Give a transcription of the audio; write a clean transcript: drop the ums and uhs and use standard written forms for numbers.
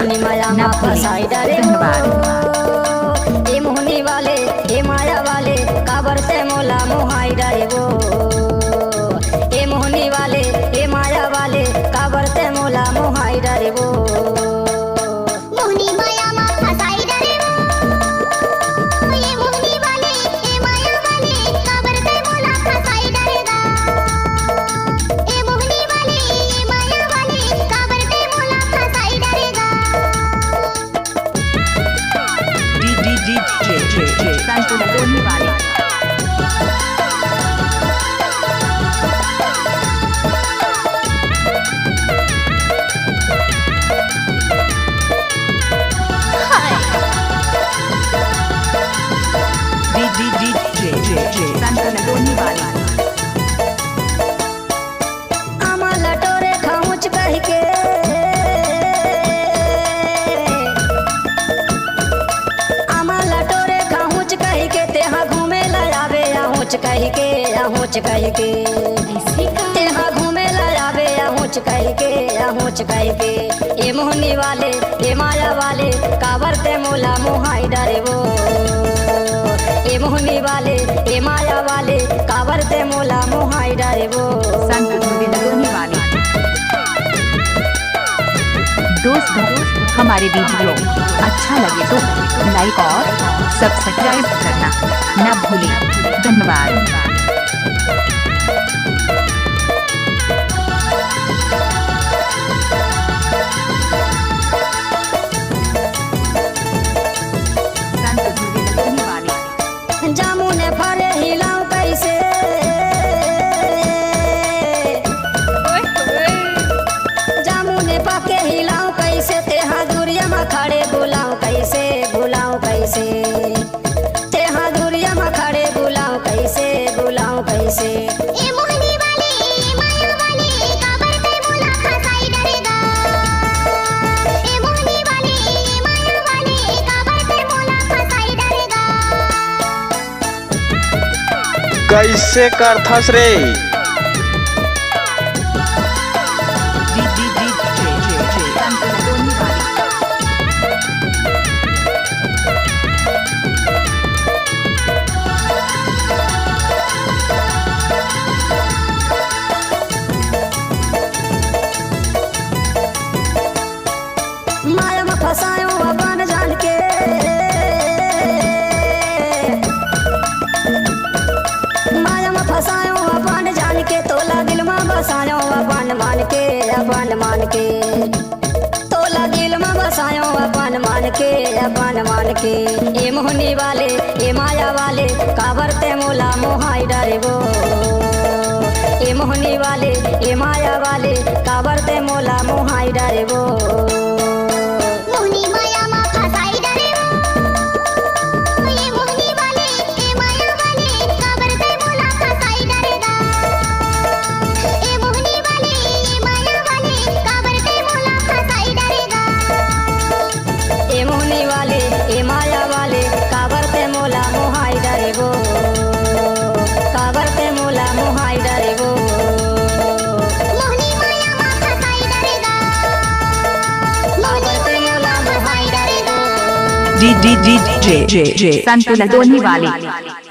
मोहनी माया मा फसाई डरे ए मोहनी वाले ए माया वाले काबर से मोला मोहाई डरे वो ए मोहनी वाले ए माया वाले काबर से मोला मोहाई डरे वो कह के तेहा घूमे लावे आहूच कह के ए मोहनी वाले ए माया वाले काबर ते मोला मोहाई डरे वो ए मोहनी वाले ए माया वाले काबर ते मोला मोहाई डरे वो दोस्तों हमारे वीडियो अच्छा लगे तो लाइक और सब्सक्राइब करना न भूलें। धन्यवाद। जामुने फरे हिलाऊं कैसे जामुने पाके हिलाऊं कैसे तेहा दूरिया में खड़े बुलाऊं कैसे तेहा दूरिया में खड़े बुलाऊं कैसे ए मोहनी वाले ए माया वाले काबर ते मोला फसाई डरेगा ए मोहनी वाले ए माया वाले काबर ते मोला फसाई डरेगा कैसे करथस रे माया में फसायो अपन जान के माया में फसायो अपन जान के तोला दिल में बसायो अपन मान के तोला दिल में बसायो अपन मान के ए मोहनी वाले ए माया वाले काबर ते मोला मोहाई डरे वो ए मोहनी वाले ए माया वाले काबर ते मोला मोहाई डरे वो DJ संतुलन वाले।